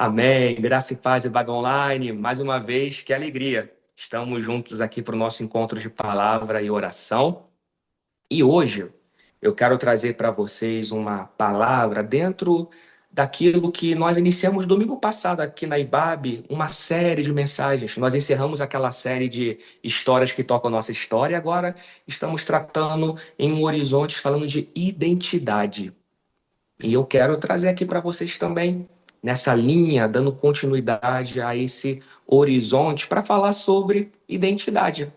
Amém. Graça e paz e Vibe Online. Mais uma vez, que alegria. Estamos juntos aqui para o nosso encontro de palavra e oração. E hoje eu quero trazer para vocês uma palavra dentro daquilo que nós iniciamos domingo passado aqui na IBAB, uma série de mensagens. Nós encerramos aquela série de histórias que tocam a nossa história e agora estamos tratando em um horizonte falando de identidade. E eu quero trazer aqui para vocês também, nessa linha, dando continuidade a esse horizonte, para falar sobre identidade.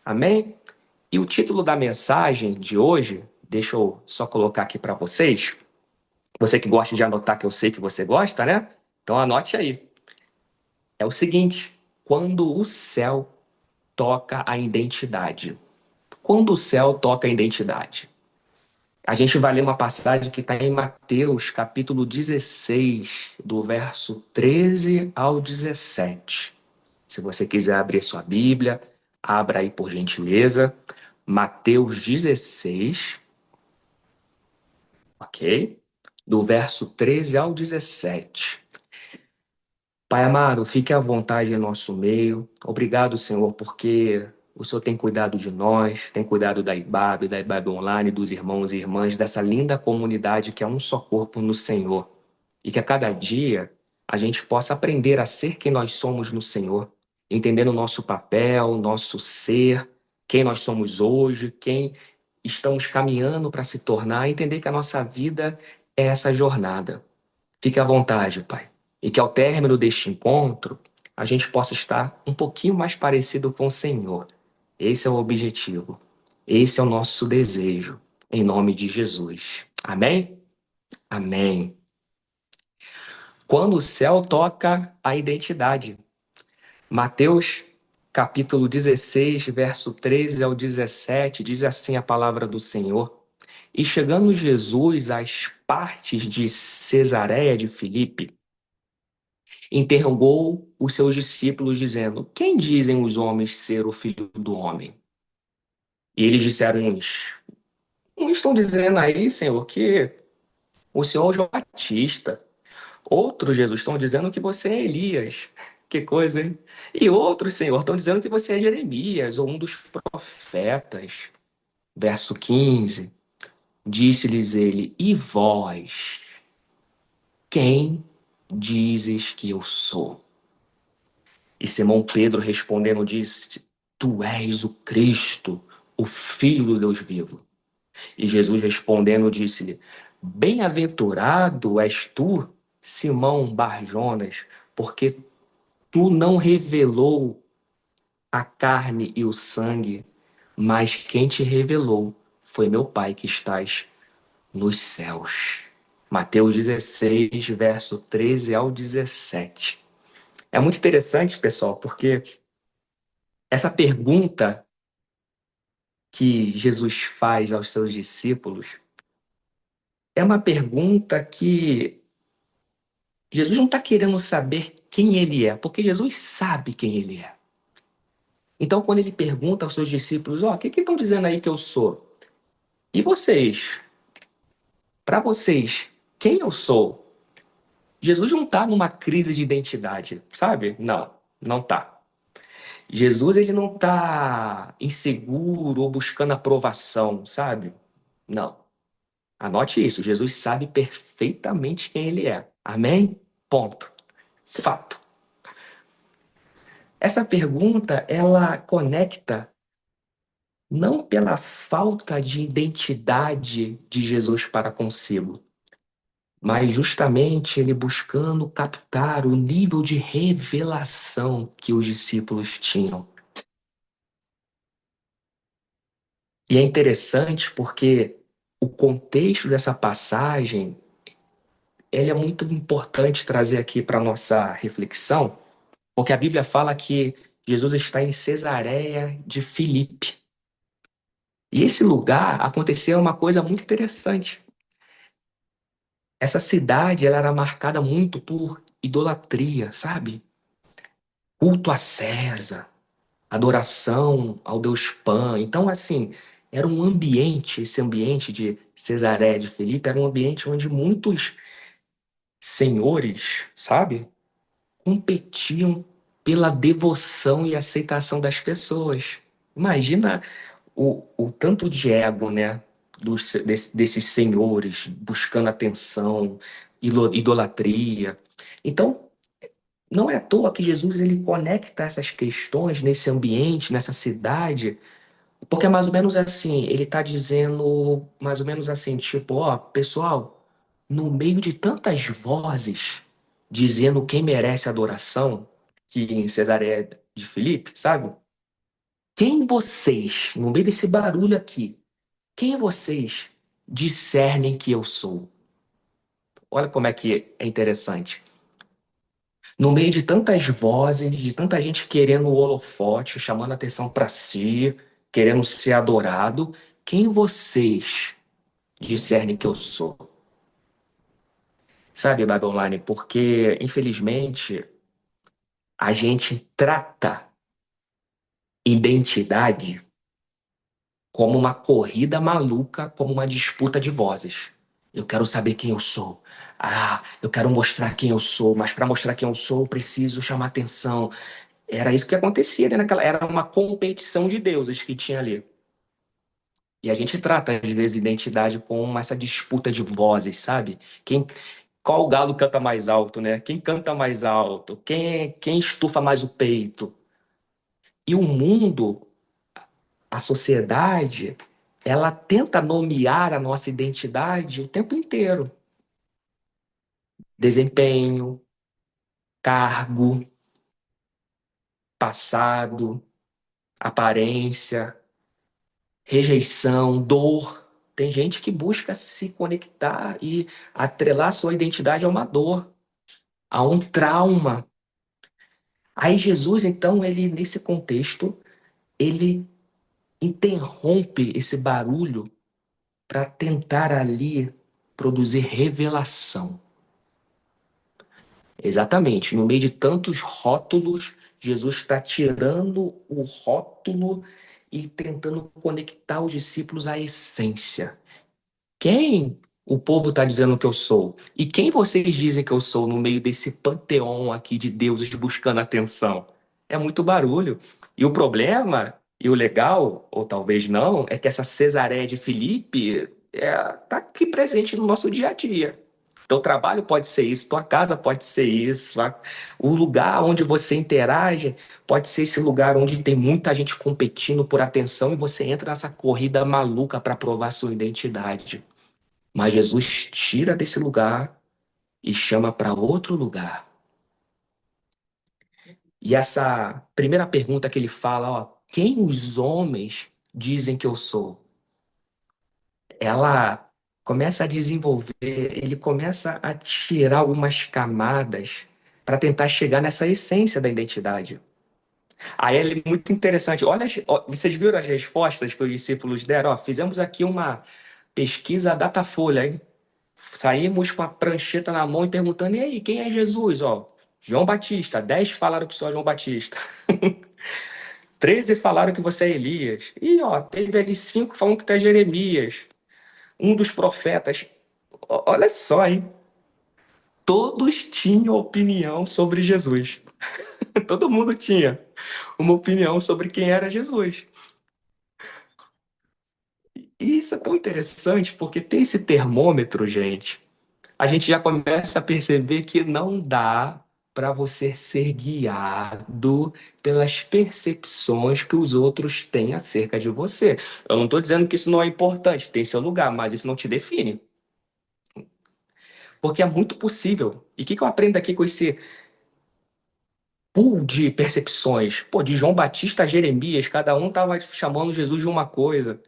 Amém? E o título da mensagem de hoje, deixa eu só colocar aqui para vocês. Você que gosta de anotar, que eu sei que você gosta, né? Então anote aí. É o seguinte: quando o céu toca a identidade. Quando o céu toca a identidade. A gente vai ler uma passagem que está em Mateus, capítulo 16, do verso 13 ao 17. Se você quiser abrir sua Bíblia, abra aí por gentileza. Mateus 16, ok? Do verso 13 ao 17. Pai amado, fique à vontade em nosso meio. Obrigado, Senhor, porque o Senhor tem cuidado de nós, tem cuidado da IBAB Online, dos irmãos e irmãs, dessa linda comunidade que é um só corpo no Senhor. E que a cada dia a gente possa aprender a ser quem nós somos no Senhor, entendendo o nosso papel, nosso ser, quem nós somos hoje, quem estamos caminhando para se tornar, entender que a nossa vida é essa jornada. Fique à vontade, Pai. E que ao término deste encontro, a gente possa estar um pouquinho mais parecido com o Senhor. Esse é o objetivo. Esse é o nosso desejo. Em nome de Jesus. Amém? Amém. Quando o céu toca a identidade. Mateus, capítulo 16, verso 13 ao 17, diz assim a palavra do Senhor. E chegando Jesus às partes de Cesareia de Filipe, interrogou os seus discípulos, dizendo: Quem dizem os homens ser o filho do homem? E eles disseram: Uns estão dizendo aí, Senhor, que o Senhor é o João Batista. Outros, Jesus, estão dizendo que você é Elias. Que coisa, hein? E outros, Senhor, estão dizendo que você é Jeremias ou um dos profetas. Verso 15. Disse-lhes ele: E vós, quem dizes que eu sou? E Simão Pedro respondendo disse: Tu és o Cristo, o Filho do Deus vivo. E Jesus respondendo disse-lhe: Bem-aventurado és tu, Simão Barjonas, porque tu não revelou a carne e o sangue, mas quem te revelou foi meu Pai que estás nos céus. Mateus 16, verso 13 ao 17. É muito interessante, pessoal, porque essa pergunta que Jesus faz aos seus discípulos é uma pergunta que Jesus não está querendo saber quem ele é, porque Jesus sabe quem ele é. Então, quando ele pergunta aos seus discípulos: Ó, o que estão dizendo aí que eu sou? E vocês? Para vocês, quem eu sou? Jesus não está numa crise de identidade, sabe? Não, não está. Jesus ele não está inseguro ou buscando aprovação, sabe? Não. Anote isso, Jesus sabe perfeitamente quem ele é. Amém? Ponto. Fato. Essa pergunta, ela conecta não pela falta de identidade de Jesus para consigo, mas justamente ele buscando captar o nível de revelação que os discípulos tinham. E é interessante porque o contexto dessa passagem, ele é muito importante trazer aqui para a nossa reflexão, porque a Bíblia fala que Jesus está em Cesareia de Filipe. E esse lugar aconteceu uma coisa muito interessante. Essa cidade ela era marcada muito por idolatria, sabe? Culto a César, adoração ao Deus Pan. Então, assim, era um ambiente, esse ambiente de Cesareia de Filipe, era um ambiente onde muitos senhores, sabe? Competiam pela devoção e aceitação das pessoas. Imagina o tanto de ego, né? Desses senhores buscando atenção, idolatria. Então, não é à toa que Jesus ele conecta essas questões nesse ambiente, nessa cidade, porque é mais ou menos assim, ele está dizendo mais ou menos assim, tipo, ó, pessoal, no meio de tantas vozes dizendo quem merece adoração, que em Cesareia de Filipe, sabe? Quem vocês, no meio desse barulho aqui, quem vocês discernem que eu sou? Olha como é que é interessante. No meio de tantas vozes, de tanta gente querendo o holofote, chamando a atenção para si, querendo ser adorado, quem vocês discernem que eu sou? Sabe, Babylone, porque infelizmente a gente trata identidade como uma corrida maluca, como uma disputa de vozes. Eu quero saber quem eu sou. Ah, eu quero mostrar quem eu sou, mas para mostrar quem eu sou, eu preciso chamar atenção. Era isso que acontecia, né, naquela, era uma competição de deuses que tinha ali. E a gente trata, às vezes, identidade como essa disputa de vozes, sabe? Qual galo canta mais alto, né? Quem canta mais alto? Quem estufa mais o peito? E o mundo, a sociedade, ela tenta nomear a nossa identidade o tempo inteiro. Desempenho, cargo, passado, aparência, rejeição, dor. Tem gente que busca se conectar e atrelar sua identidade a uma dor, a um trauma. Aí Jesus, então, ele nesse contexto, ele interrompe esse barulho para tentar ali produzir revelação. Exatamente, no meio de tantos rótulos, Jesus está tirando o rótulo e tentando conectar os discípulos à essência. Quem o povo está dizendo que eu sou? E quem vocês dizem que eu sou no meio desse panteão aqui de deuses buscando atenção? É muito barulho. E o problema, e o legal, ou talvez não, é que essa Cesareia de Filipe tá aqui presente no nosso dia a dia. Teu trabalho pode ser isso, tua casa pode ser isso, o lugar onde você interage pode ser esse lugar onde tem muita gente competindo por atenção e você entra nessa corrida maluca para provar sua identidade. Mas Jesus tira desse lugar e chama para outro lugar. E essa primeira pergunta que ele fala, ó, quem os homens dizem que eu sou? Ela começa a desenvolver, ele começa a tirar algumas camadas para tentar chegar nessa essência da identidade. Aí ele é muito interessante. Olha, vocês viram as respostas que os discípulos deram? Ó, fizemos aqui uma pesquisa Datafolha, hein? Saímos com a prancheta na mão e perguntando: e aí, quem é Jesus? Ó, João Batista. 10 falaram que sou João Batista. 13 falaram que você é Elias. E ó, teve ali 5 falando que tu é Jeremias, um dos profetas. Olha só, hein? Todos tinham opinião sobre Jesus. Todo mundo tinha uma opinião sobre quem era Jesus. E isso é tão interessante porque tem esse termômetro, gente. A gente já começa a perceber que não dá para você ser guiado pelas percepções que os outros têm acerca de você. Eu não estou dizendo que isso não é importante, tem seu lugar, mas isso não te define. Porque é muito possível. E o que eu aprendo aqui com esse pool de percepções? Pô, de João Batista a Jeremias, cada um estava chamando Jesus de uma coisa.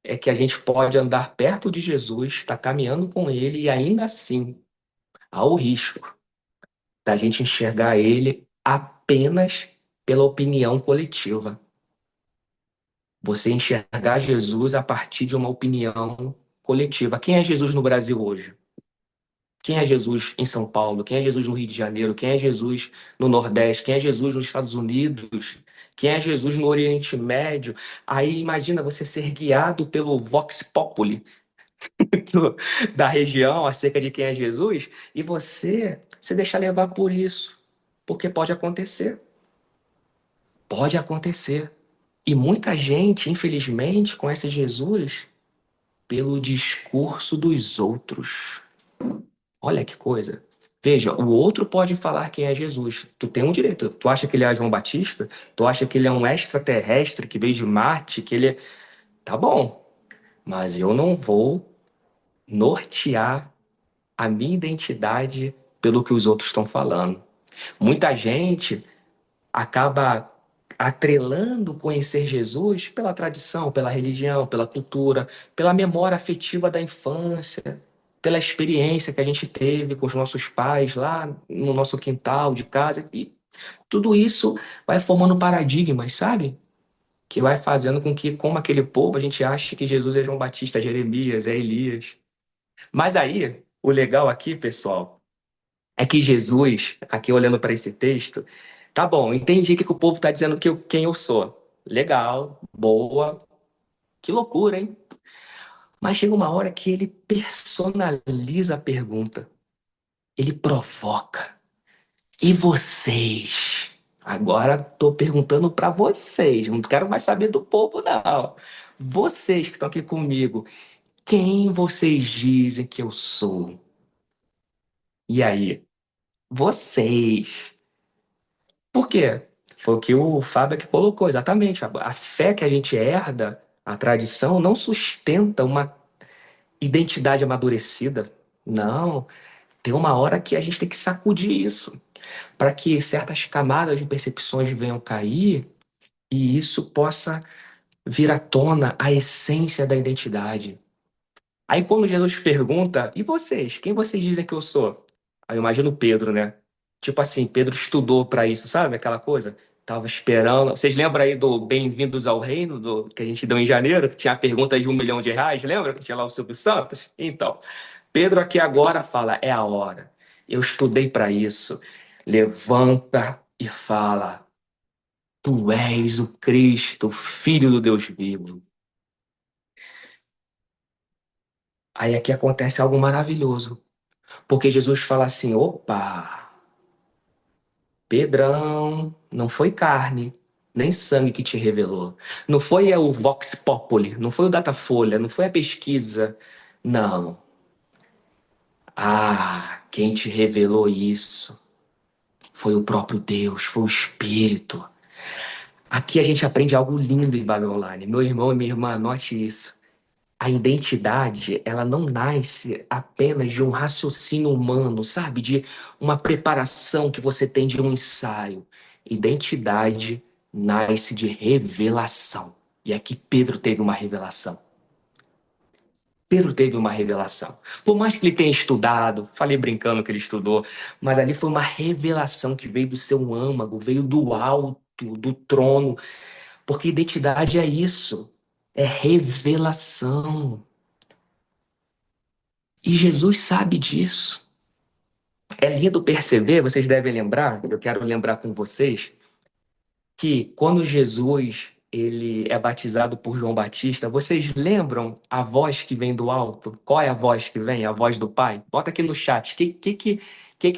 É que a gente pode andar perto de Jesus, estar caminhando com ele e ainda assim há o risco da gente enxergar ele apenas pela opinião coletiva. Você enxergar Jesus a partir de uma opinião coletiva. Quem é Jesus no Brasil hoje? Quem é Jesus em São Paulo? Quem é Jesus no Rio de Janeiro? Quem é Jesus no Nordeste? Quem é Jesus nos Estados Unidos? Quem é Jesus no Oriente Médio? Aí imagina você ser guiado pelo Vox Populi, do- da região acerca de quem é Jesus e você se deixar levar por isso. Porque pode acontecer. Pode acontecer. E muita gente, infelizmente, conhece Jesus pelo discurso dos outros. Olha que coisa. Veja, o outro pode falar quem é Jesus. Tu tem um direito. Tu acha que ele é João Batista? Tu acha que ele é um extraterrestre que veio de Marte? Que ele é... Tá bom, mas eu não vou nortear a minha identidade pelo que os outros estão falando. Muita gente acaba atrelando conhecer Jesus pela tradição, pela religião, pela cultura, pela memória afetiva da infância, pela experiência que a gente teve com os nossos pais lá no nosso quintal de casa. E tudo isso vai formando paradigmas, sabe? Que vai fazendo com que, como aquele povo, a gente ache que Jesus é João Batista, é Jeremias, é Elias. Mas aí, o legal aqui, pessoal, é que Jesus, aqui olhando para esse texto, tá bom, entendi que o povo tá dizendo quem eu sou. Legal, boa, que loucura, hein? Mas chega uma hora que ele personaliza a pergunta, ele provoca. E vocês? Agora tô perguntando para vocês, não quero mais saber do povo, não. Vocês que estão aqui comigo, quem vocês dizem que eu sou? E aí? Vocês. Por quê? Foi o que o Fábio aqui colocou, exatamente. A fé que a gente herda, a tradição, não sustenta uma identidade amadurecida. Não. Tem uma hora que a gente tem que sacudir isso, para que certas camadas de percepções venham cair e isso possa vir à tona a essência da identidade. Aí quando Jesus pergunta, e vocês? Quem vocês dizem que eu sou? Aí eu imagino Pedro, né? Tipo assim, Pedro estudou pra isso, sabe? Aquela coisa. Tava esperando. Vocês lembram aí do Bem-vindos ao Reino, que a gente deu em janeiro, que tinha a pergunta de R$ 1 milhão, lembra? Que tinha lá o Silvio Santos? Então, Pedro aqui agora fala, é a hora. Eu estudei pra isso. Levanta e fala, tu és o Cristo, Filho do Deus vivo. Aí aqui acontece algo maravilhoso. Porque Jesus fala assim: opa, Pedrão, não foi carne, nem sangue que te revelou. Não foi o Vox Populi, não foi o Datafolha, não foi a pesquisa. Não. Ah, quem te revelou isso foi o próprio Deus, foi o Espírito. Aqui a gente aprende algo lindo em Babel Online. Meu irmão e minha irmã, anote isso. A identidade, ela não nasce apenas de um raciocínio humano, sabe? De uma preparação que você tem de um ensaio. Identidade nasce de revelação. E aqui Pedro teve uma revelação. Pedro teve uma revelação. Por mais que ele tenha estudado, falei brincando que ele estudou, mas ali foi uma revelação que veio do seu âmago, veio do alto, do trono. Porque identidade é isso, é revelação. E Jesus sabe disso. É lindo perceber, vocês devem lembrar, eu quero lembrar com vocês, que quando Jesus ele é batizado por João Batista, vocês lembram a voz que vem do alto? Qual é a voz que vem? A voz do Pai? Bota aqui no chat. Que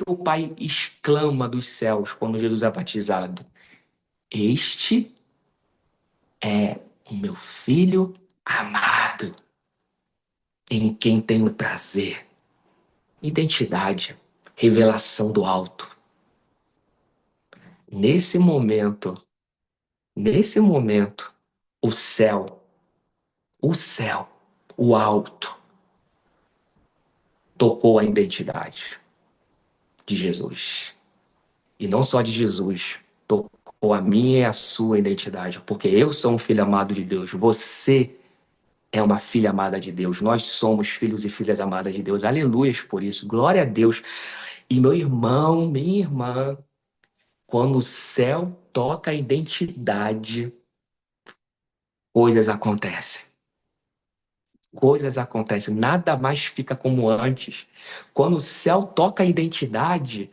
o Pai exclama dos céus quando Jesus é batizado? Este é o meu filho amado, em quem tenho prazer. Identidade, revelação do alto. Nesse momento, nesse momento, o céu, o céu, o alto, tocou a identidade de Jesus. E não só de Jesus, tocou a minha e a sua identidade, porque eu sou um filho amado de Deus, você é uma filha amada de Deus, nós somos filhos e filhas amadas de Deus. Aleluias por isso, glória a Deus. E meu irmão, minha irmã, quando o céu toca a identidade, coisas acontecem. Coisas acontecem, nada mais fica como antes. Quando o céu toca a identidade,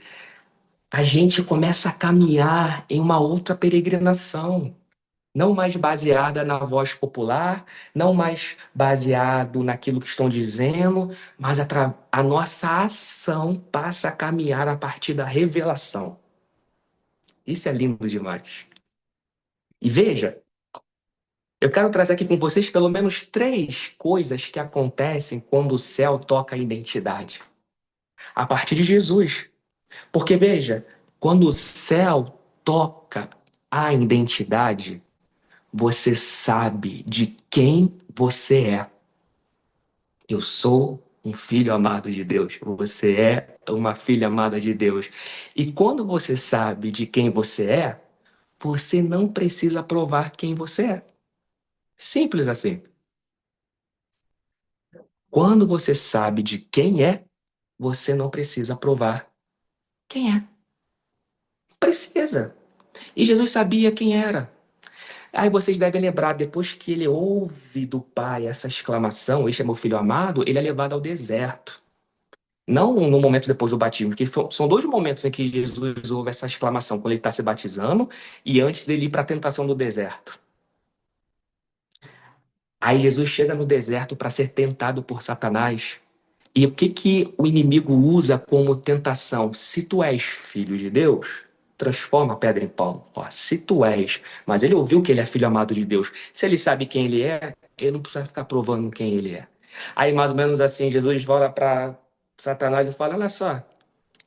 a gente começa a caminhar em uma outra peregrinação. Não mais baseada na voz popular, não mais baseado naquilo que estão dizendo, mas a nossa ação passa a caminhar a partir da revelação. Isso é lindo demais. E veja, eu quero trazer aqui com vocês pelo menos três coisas que acontecem quando o céu toca a identidade. A partir de Jesus. Porque veja, quando o céu toca a identidade, você sabe de quem você é. Eu sou um filho amado de Deus. Você é uma filha amada de Deus. E quando você sabe de quem você é, você não precisa provar quem você é. Simples assim. Quando você sabe de quem é, você não precisa provar quem é. Precisa. E Jesus sabia quem era. Aí vocês devem lembrar, depois que ele ouve do Pai essa exclamação, este é meu filho amado, ele é levado ao deserto. Não no momento depois do batismo, porque são dois momentos em que Jesus ouve essa exclamação, quando ele está se batizando e antes dele ir para a tentação do deserto. Aí Jesus chega no deserto para ser tentado por Satanás. E o que que o inimigo usa como tentação? Se tu és filho de Deus, transforma a pedra em pão. Ó, se tu és, mas ele ouviu que ele é filho amado de Deus. Se ele sabe quem ele é, ele não precisa ficar provando quem ele é. Aí mais ou menos assim, Jesus volta para Satanás e fala: olha só,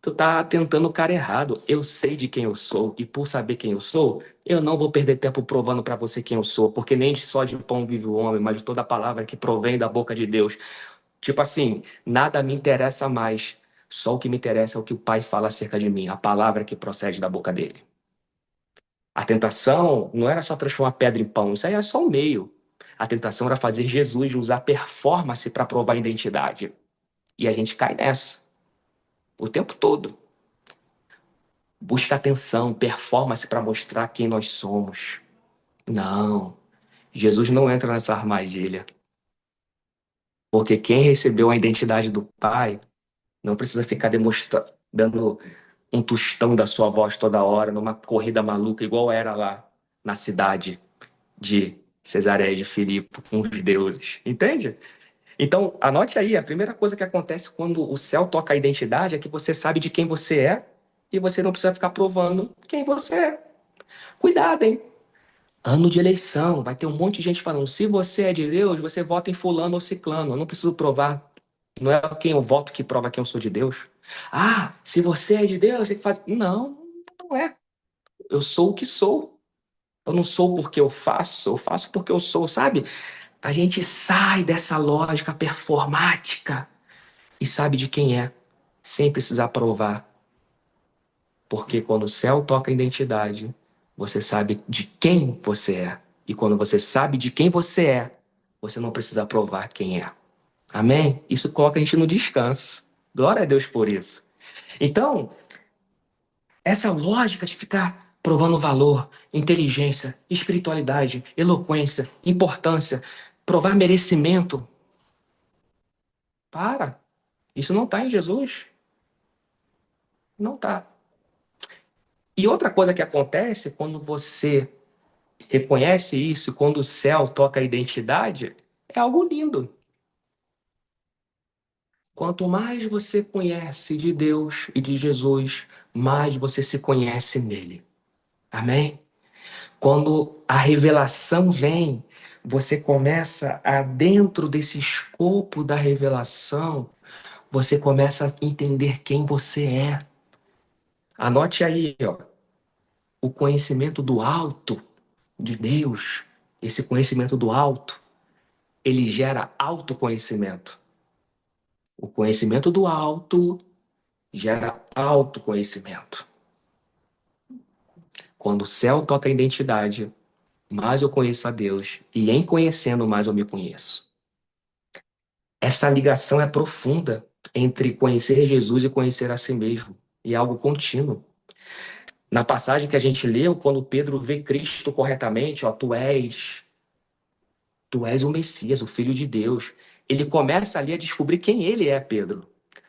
tu tá tentando o cara errado. Eu sei de quem eu sou e por saber quem eu sou, eu não vou perder tempo provando para você quem eu sou, porque nem só de pão vive o homem, mas de toda palavra que provém da boca de Deus. Tipo assim, nada me interessa mais. Só o que me interessa é o que o Pai fala acerca de mim, a palavra que procede da boca dele. A tentação não era só transformar pedra em pão, isso aí era só um meio. A tentação era fazer Jesus usar performance para provar a identidade. E a gente cai nessa o tempo todo. Busca atenção, performance para mostrar quem nós somos. Não, Jesus não entra nessa armadilha. Porque quem recebeu a identidade do Pai não precisa ficar demonstrando, dando um tostão da sua voz toda hora, numa corrida maluca, igual era lá na cidade de Cesareia de Filipe, com os deuses. Entende? Então, anote aí, a primeira coisa que acontece quando o céu toca a identidade é que você sabe de quem você é e você não precisa ficar provando quem você é. Cuidado, hein? Ano de eleição, vai ter um monte de gente falando: se você é de Deus, você vota em fulano ou ciclano. Eu não preciso provar. Não é quem eu voto que prova quem eu sou de Deus. Ah, se você é de Deus, tem que fazer. Não, não é. Eu sou o que sou. Eu não sou porque eu faço porque eu sou, sabe? A gente sai dessa lógica performática e sabe de quem é, sem precisar provar. Porque quando o céu toca a identidade, você sabe de quem você é. E quando você sabe de quem você é, você não precisa provar quem é. Amém? Isso coloca a gente no descanso. Glória a Deus por isso. Então, essa lógica de ficar provando valor, inteligência, espiritualidade, eloquência, importância, provar merecimento, para. Isso não está em Jesus. Não está. E outra coisa que acontece quando você reconhece isso, quando o céu toca a identidade, é algo lindo. Quanto mais você conhece de Deus e de Jesus, mais você se conhece nele. Amém? Quando a revelação vem, você começa a, dentro desse escopo da revelação, você começa a entender quem você é. Anote aí, ó, o conhecimento do alto de Deus, esse conhecimento do alto, ele gera autoconhecimento. O conhecimento do alto gera autoconhecimento. Quando o céu toca a identidade, mais eu conheço a Deus, e em conhecendo, mais eu me conheço. Essa ligação é profunda entre conhecer Jesus e conhecer a si mesmo, e é algo contínuo. Na passagem que a gente leu, quando Pedro vê Cristo corretamente, ó, tu és o Messias, o Filho de Deus. Ele começa ali a descobrir quem ele é, Pedro.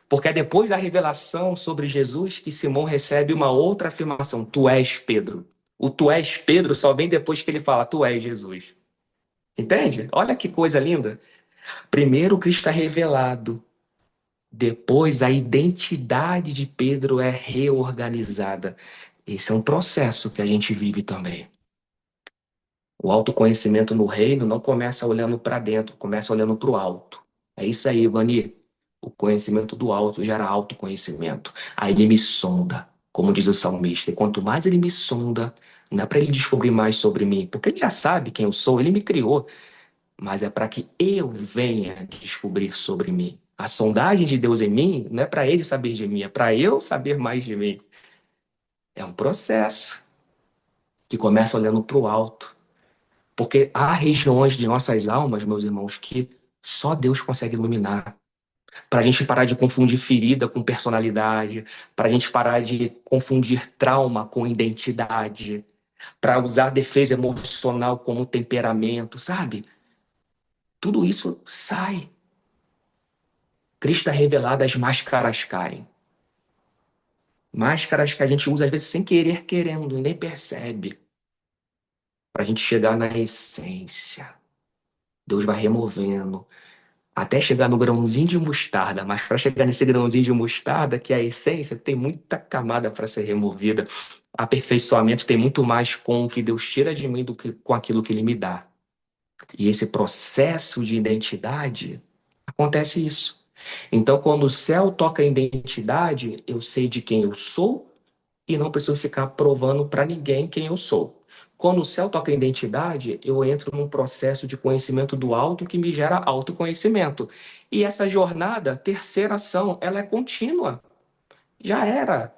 Porque é depois da revelação sobre Jesus que Simão recebe uma outra afirmação: tu és Pedro. O tu és Pedro só vem depois que ele fala, tu és Jesus. Entende? Olha que coisa linda. Primeiro Cristo é revelado, depois a identidade de Pedro é reorganizada. Esse é um processo que a gente vive também. O autoconhecimento no reino não começa olhando para dentro, começa olhando para o alto. É isso aí, Vani. O conhecimento do alto gera autoconhecimento. Aí ele me sonda, como diz o salmista. E quanto mais ele me sonda, não é para ele descobrir mais sobre mim, porque ele já sabe quem eu sou, ele me criou, mas é para que eu venha descobrir sobre mim. A sondagem de Deus em mim não é para ele saber de mim, é para eu saber mais de mim. É um processo que começa olhando para o alto. Porque há regiões de nossas almas, meus irmãos, que só Deus consegue iluminar. Para a gente parar de confundir ferida com personalidade, para a gente parar de confundir trauma com identidade, para usar defesa emocional como temperamento, sabe? Tudo isso sai. Cristo é revelado, as máscaras caem. Máscaras que a gente usa às vezes sem querer, querendo, e nem percebe. Para a gente chegar na essência. Deus vai removendo, até chegar no grãozinho de mostarda, mas para chegar nesse grãozinho de mostarda, que é a essência, tem muita camada para ser removida. Aperfeiçoamento tem muito mais com o que Deus tira de mim do que com aquilo que Ele me dá. E esse processo de identidade, acontece isso. Então, quando o céu toca a identidade, eu sei de quem eu sou e não preciso ficar provando para ninguém quem eu sou. Quando o céu toca a identidade, eu entro num processo de conhecimento do alto que me gera autoconhecimento. E essa jornada, terceira ação, ela é contínua. Já era.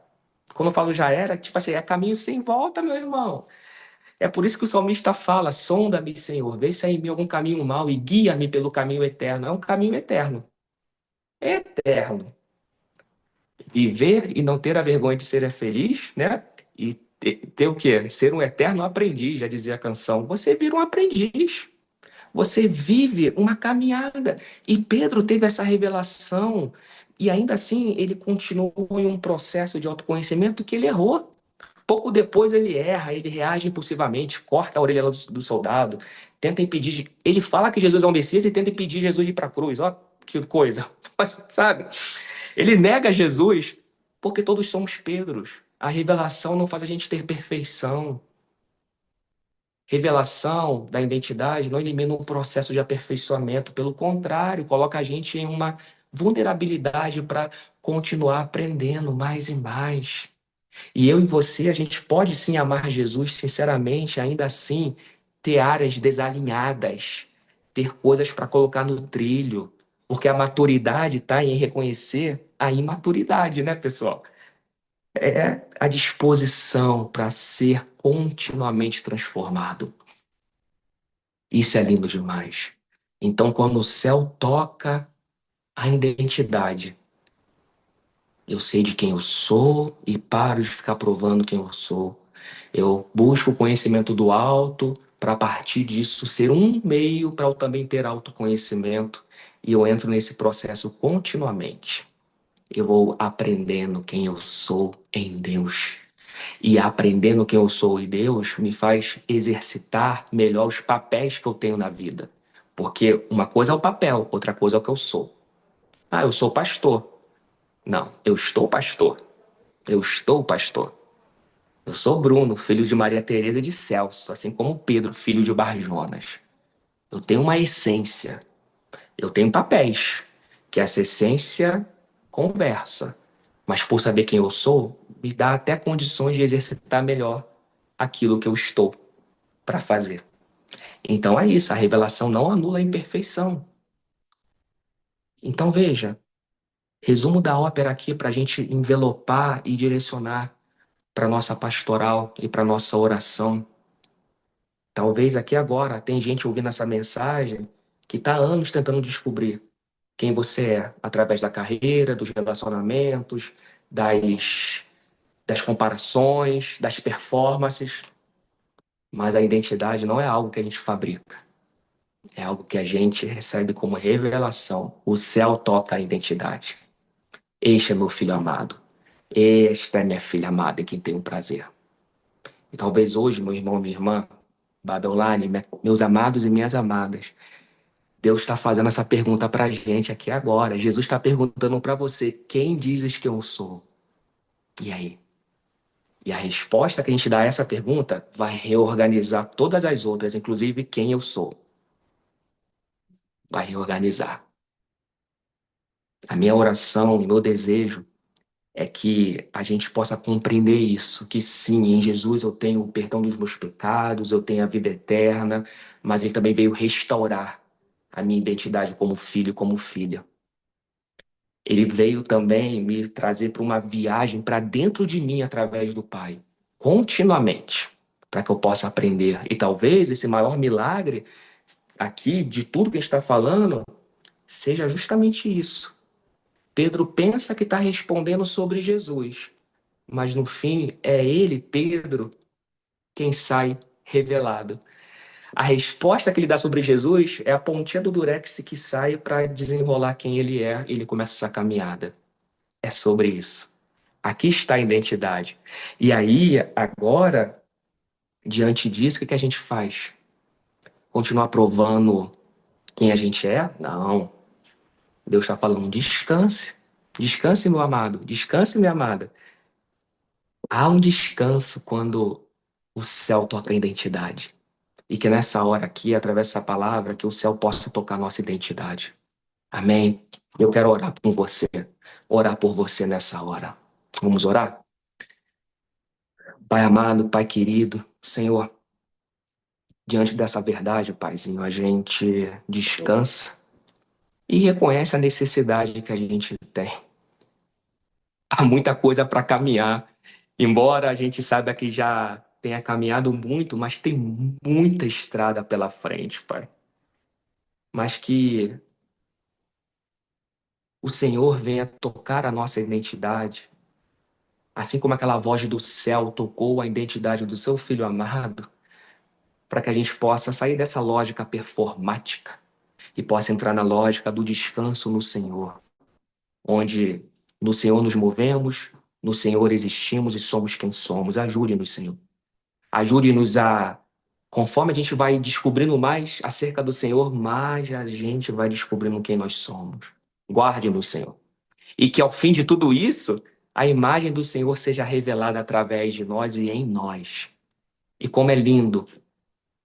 Quando eu falo já era, tipo assim, é caminho sem volta, meu irmão. É por isso que o salmista fala: sonda-me, Senhor, vê se há em mim algum caminho mau e guia-me pelo caminho eterno. É um caminho eterno. Eterno. Viver e não ter a vergonha de ser feliz, né? E ter o quê? Ser um eterno aprendiz, já dizia a canção. Você vira um aprendiz. Você vive uma caminhada. E Pedro teve essa revelação. E ainda assim, ele continuou em um processo de autoconhecimento que ele errou. Pouco depois ele erra, ele reage impulsivamente, corta a orelha do soldado, tenta impedir. Ele fala que Jesus é um Messias e tenta impedir Jesus de ir para a cruz. Ó, que coisa. Mas, sabe? Ele nega Jesus porque todos somos Pedros. A revelação não faz a gente ter perfeição. Revelação da identidade não elimina um processo de aperfeiçoamento, pelo contrário, coloca a gente em uma vulnerabilidade para continuar aprendendo mais e mais. E eu e você, a gente pode sim amar Jesus sinceramente, ainda assim ter áreas desalinhadas, ter coisas para colocar no trilho, porque a maturidade está em reconhecer a imaturidade, né, pessoal? É a disposição para ser continuamente transformado. Isso é lindo demais. Então, quando o céu toca a identidade, eu sei de quem eu sou e paro de ficar provando quem eu sou. Eu busco o conhecimento do alto para, a partir disso, ser um meio para eu também ter autoconhecimento. E eu entro nesse processo continuamente. Eu vou aprendendo quem eu sou em Deus. E aprendendo quem eu sou em Deus me faz exercitar melhor os papéis que eu tenho na vida. Porque uma coisa é o papel, outra coisa é o que eu sou. Ah, eu sou pastor. Não, eu estou pastor. Eu estou pastor. Eu sou Bruno, filho de Maria Teresa de Celso, assim como Pedro, filho de Barjonas. Eu tenho uma essência, eu tenho papéis, que essa essência conversa. Mas por saber quem eu sou, me dá até condições de exercitar melhor aquilo que eu estou para fazer. Então é isso, a revelação não anula a imperfeição. Então veja, resumo da ópera aqui para a gente envelopar e direcionar para nossa pastoral e para nossa oração. Talvez aqui agora tem gente ouvindo essa mensagem que está há anos tentando descobrir quem você é, através da carreira, dos relacionamentos, das comparações, das performances. Mas a identidade não é algo que a gente fabrica, é algo que a gente recebe como revelação. O céu toca a identidade. Este é meu filho amado. Esta é minha filha amada em quem tenho prazer. E talvez hoje, meu irmão, minha irmã, Babelane, meus amados e minhas amadas, Deus está fazendo essa pergunta para a gente aqui agora. Jesus está perguntando para você: quem dizes que eu sou? E aí? E a resposta que a gente dá a essa pergunta vai reorganizar todas as outras, inclusive quem eu sou. Vai reorganizar. A minha oração e meu desejo é que a gente possa compreender isso, que sim, em Jesus eu tenho o perdão dos meus pecados, eu tenho a vida eterna, mas ele também veio restaurar a minha identidade como filho e como filha. Ele veio também me trazer para uma viagem para dentro de mim através do Pai, continuamente, para que eu possa aprender. E talvez esse maior milagre aqui, de tudo que a gente está falando, seja justamente isso. Pedro pensa que está respondendo sobre Jesus, mas no fim é ele, Pedro, quem sai revelado. A resposta que ele dá sobre Jesus é a pontinha do durex que sai para desenrolar quem ele é e ele começa essa caminhada. É sobre isso. Aqui está a identidade. E aí, agora, diante disso, o que a gente faz? Continuar provando quem a gente é? Não. Deus está falando, descanse. Descanse, meu amado. Descanse, minha amada. Há um descanso quando o céu toca a identidade. E que nessa hora aqui, através dessa palavra, que o céu possa tocar a nossa identidade. Amém? Eu quero orar por você. Orar por você nessa hora. Vamos orar? Pai amado, Pai querido, Senhor, diante dessa verdade, Paizinho, a gente descansa e reconhece a necessidade que a gente tem. Há muita coisa para caminhar. Embora a gente saiba que já tenha caminhado muito, mas tem muita estrada pela frente, Pai. Mas que o Senhor venha tocar a nossa identidade, assim como aquela voz do céu tocou a identidade do seu filho amado, para que a gente possa sair dessa lógica performática e possa entrar na lógica do descanso no Senhor, onde no Senhor nos movemos, no Senhor existimos e somos quem somos. Ajude-nos, Senhor. Ajude-nos a, conforme a gente vai descobrindo mais acerca do Senhor, mais a gente vai descobrindo quem nós somos. Guarde-nos, Senhor. E que ao fim de tudo isso, a imagem do Senhor seja revelada através de nós e em nós. E como é lindo,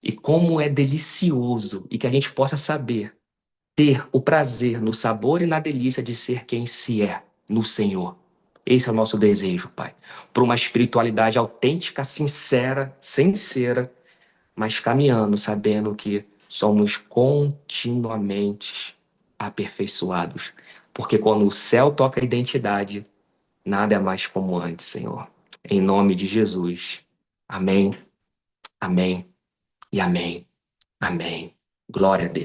e como é delicioso, e que a gente possa saber ter o prazer no sabor e na delícia de ser quem se é no Senhor. Esse é o nosso desejo, Pai. Por uma espiritualidade autêntica, sincera, mas caminhando, sabendo que somos continuamente aperfeiçoados. Porque quando o céu toca a identidade, nada é mais como antes, Senhor. Em nome de Jesus. Amém, amém e amém. Amém. Glória a Deus.